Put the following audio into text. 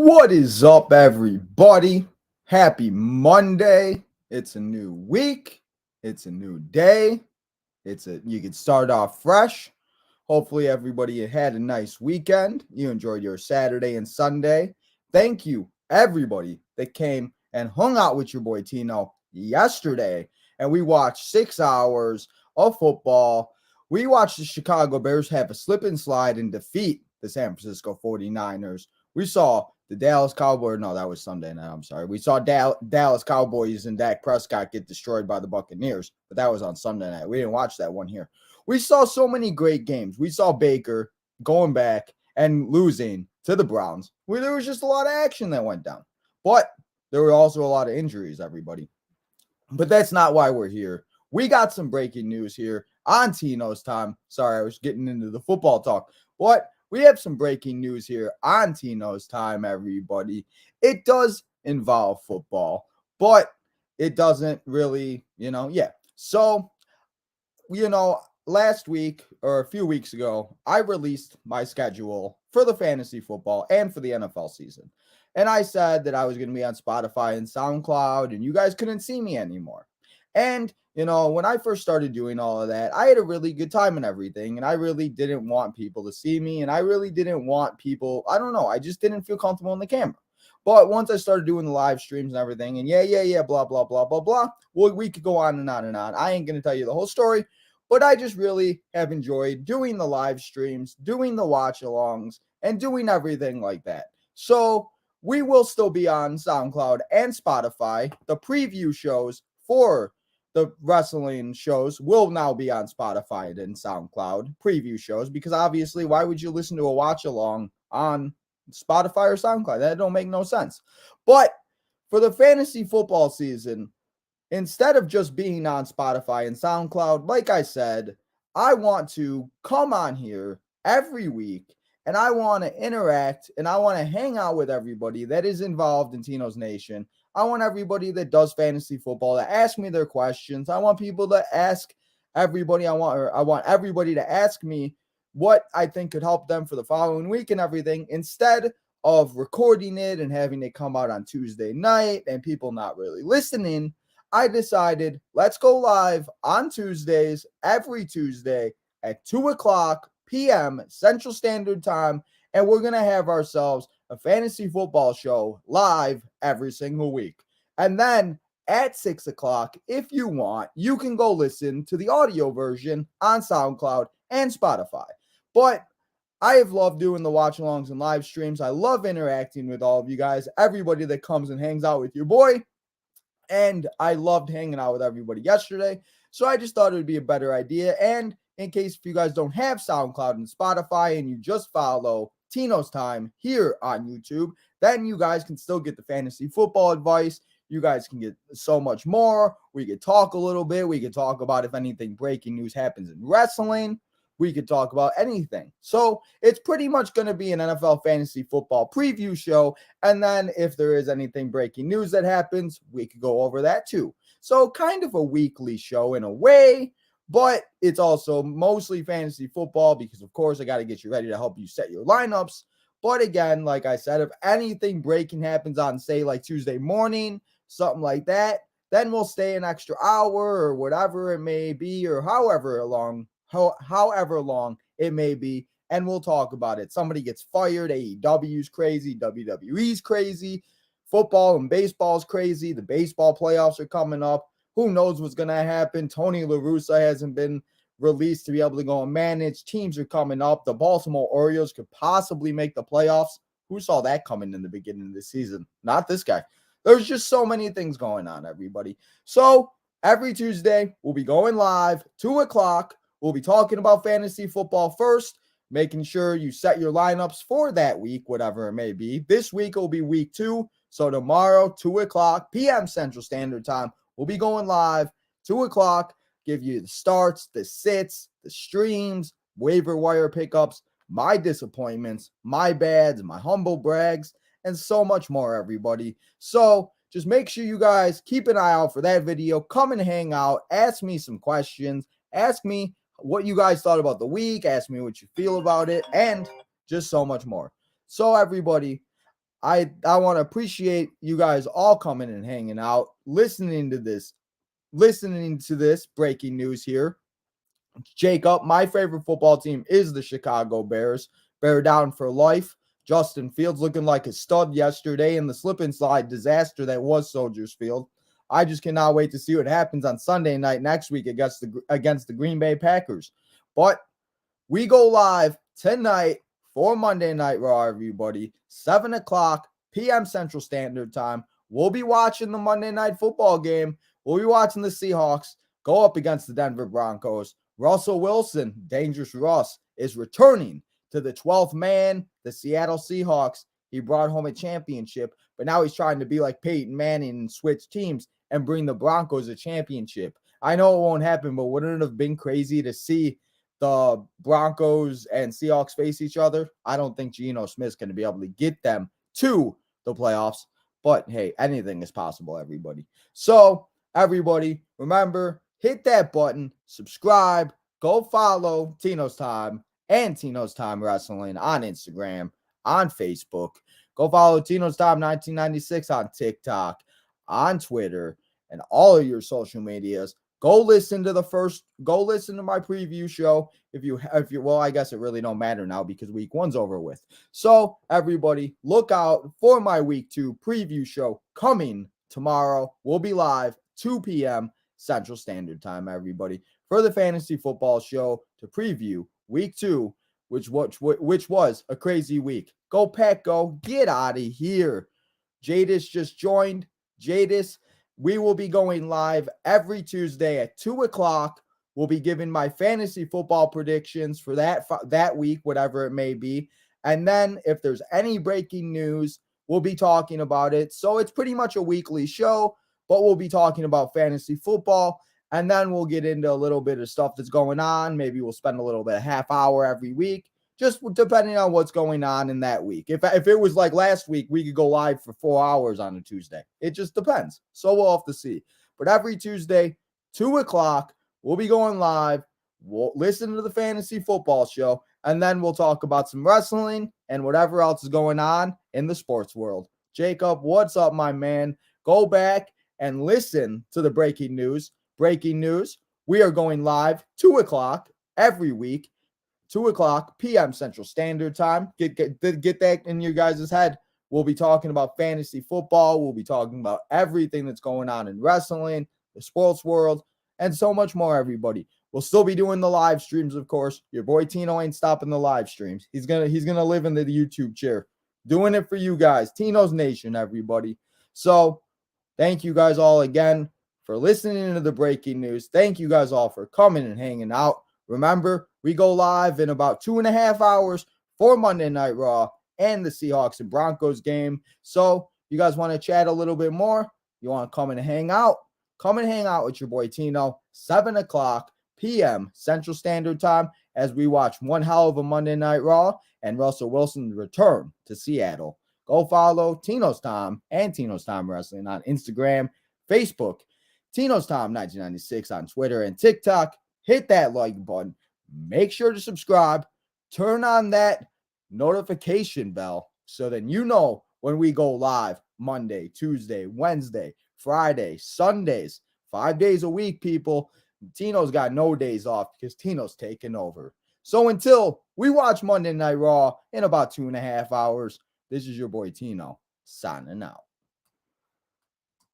What is up, everybody? Happy Monday. It's a new week. It's a new day. You can start off fresh. Hopefully, everybody had a nice weekend. You enjoyed your Saturday and Sunday. Thank you, everybody that came and hung out with your boy Tino yesterday. And we watched 6 hours of football. We watched the Chicago Bears have a slip and slide and defeat the San Francisco 49ers. We saw the Dallas Cowboys. No, that was Sunday night. I'm sorry. We saw Dallas Cowboys and Dak Prescott get destroyed by the Buccaneers, but that was on Sunday night. We didn't watch that one here. We saw so many great games. We saw Baker going back and losing to the Browns, where there was just a lot of action that went down. But there were also a lot of injuries, everybody. But that's not why we're here. We got some breaking news here on Tino's time. Sorry, I was getting into the football talk. But we have some breaking news here on Tino's time, everybody. It does involve football, but it doesn't really, So, last week or a few weeks ago, I released my schedule for the fantasy football and for the NFL season. And I said that I was going to be on Spotify and SoundCloud, and you guys couldn't see me anymore. And, when I first started doing all of that, I had a really good time and everything. And I really didn't want people to see me. And I really didn't want people, I don't know, I just didn't feel comfortable in the camera. But once I started doing the live streams and everything, and blah, blah, blah, blah, blah, well, we could go on and on and on. I ain't going to tell you the whole story. But I just really have enjoyed doing the live streams, doing the watch-alongs, and doing everything like that. So we will still be on SoundCloud and Spotify. The preview shows for the wrestling shows will now be on Spotify and SoundCloud preview shows, because obviously, why would you listen to a watch-along on Spotify or SoundCloud? That don't make no sense. But for the fantasy football season, instead of just being on Spotify and SoundCloud, like I said, I want to come on here every week and I want to interact and I want to hang out with everybody that is involved in Tino's Nation. I want everybody that does fantasy football to ask me their questions. I want people to ask everybody. I want everybody to ask me what I think could help them for the following week and everything, instead of recording it and having it come out on Tuesday night and people not really listening. I decided let's go live on Tuesdays, every Tuesday at 2:00 p.m. Central Standard Time, and we're going to have ourselves a fantasy football show live every single week. And then at 6:00, if you want, you can go listen to the audio version on SoundCloud and Spotify. But I have loved doing the watch-alongs and live streams. I love interacting with all of you guys, everybody that comes and hangs out with your boy. And I loved hanging out with everybody yesterday. So I just thought it would be a better idea. And in case if you guys don't have SoundCloud and Spotify and you just follow Tino's Time here on YouTube, then you guys can still get the fantasy football advice. You guys can get so much more. We could talk a little bit. We could talk about if anything breaking news happens in wrestling. We could talk about anything. So it's pretty much going to be an NFL fantasy football preview show. And then if there is anything breaking news that happens, we could go over that too. So kind of a weekly show in a way, but it's also mostly fantasy football because, of course, I got to get you ready to help you set your lineups. But again, like I said, if anything breaking happens on, say, like Tuesday morning, something like that, then we'll stay an extra hour or whatever it may be, or however long it may be, and we'll talk about it. Somebody gets fired, AEW's crazy, WWE's crazy, football and baseball's crazy, the baseball playoffs are coming up. Who knows what's going to happen? Tony La Russa hasn't been released to be able to go and manage. Teams are coming up. The Baltimore Orioles could possibly make the playoffs. Who saw that coming in the beginning of the season? Not this guy. There's just so many things going on, everybody. So every Tuesday, we'll be going live, 2:00. We'll be talking about fantasy football first, making sure you set your lineups for that week, whatever it may be. This week will be week 2. So tomorrow, 2:00 p.m. Central Standard Time, we'll be going live, 2:00, give you the starts, the sits, the streams, waiver wire pickups, my disappointments, my bads, my humble brags, and so much more, everybody. So just make sure you guys keep an eye out for that video. Come and hang out. Ask me some questions. Ask me what you guys thought about the week. Ask me what you feel about it, and just so much more. So everybody, I want to appreciate you guys all coming and hanging out, listening to this breaking news here. Jacob, my favorite football team is the Chicago Bears. Bear down for life. Justin Fields looking like a stud yesterday in the slip and slide disaster that was Soldiers Field. I just cannot wait to see what happens on Sunday night next week against the Green Bay Packers. But we go live tonight for Monday Night Raw, everybody. 7 o'clock p.m. Central Standard Time. We'll be watching the Monday Night Football game. We'll be watching the Seahawks go up against the Denver Broncos. Russell Wilson, Dangerous Russ, is returning to the 12th man, the Seattle Seahawks. He brought home a championship, but now he's trying to be like Peyton Manning and switch teams and bring the Broncos a championship. I know it won't happen, but wouldn't it have been crazy to see the Broncos and Seahawks face each other? I don't think Geno Smith's going to be able to get them to the playoffs, but hey, anything is possible, everybody. So, everybody, remember, hit that button, subscribe, go follow Tino's Time and Tino's Time Wrestling on Instagram, on Facebook. Go follow Tino's Time 1996 on TikTok, on Twitter, and all of your social medias. Go listen to my preview show. If you well, I guess it really don't matter now because week 1's over with. So everybody, look out for my week 2 preview show coming tomorrow. We'll be live 2 p.m. Central Standard Time, everybody, for the Fantasy Football Show to preview week 2, which was a crazy week. Go Pack, go! Get out of here. Jadis just joined. Jadis, we will be going live every Tuesday at 2 o'clock. We'll be giving my fantasy football predictions for that week, whatever it may be. And then if there's any breaking news, we'll be talking about it. So it's pretty much a weekly show, but we'll be talking about fantasy football. And then we'll get into a little bit of stuff that's going on. Maybe we'll spend a little bit, a half hour every week, just depending on what's going on in that week. If it was like last week, we could go live for 4 hours on a Tuesday. It just depends. So we'll have to see. But every Tuesday, 2 o'clock, we'll be going live. We'll listen to the Fantasy Football Show, and then we'll talk about some wrestling and whatever else is going on in the sports world. Jacob, what's up, my man? Go back and listen to the breaking news. Breaking news, we are going live 2 o'clock every week. 2 o'clock p.m. Central Standard Time. Get that in your guys' head. We'll be talking about fantasy football. We'll be talking about everything that's going on in wrestling, the sports world, and so much more, everybody. We'll still be doing the live streams, of course. Your boy Tino ain't stopping the live streams. He's gonna live in the YouTube chair. Doing it for you guys. Tino's Nation, everybody. So thank you guys all again for listening to the breaking news. Thank you guys all for coming and hanging out. Remember, we go live in about 2.5 hours for Monday Night Raw and the Seahawks and Broncos game. So you guys want to chat a little bit more? You want to come and hang out? Come and hang out with your boy Tino, 7 o'clock p.m. Central Standard Time as we watch one hell of a Monday Night Raw and Russell Wilson's return to Seattle. Go follow Tino's Time and Tino's Time Wrestling on Instagram, Facebook, Tino's Time 1996 on Twitter and TikTok. Hit that like button. Make sure to subscribe. Turn on that notification bell so then you know when we go live Monday, Tuesday, Wednesday, Friday, Sundays, 5 days a week, people. Tino's got no days off because Tino's taking over. So until we watch Monday Night Raw in about 2.5 hours, this is your boy Tino signing out.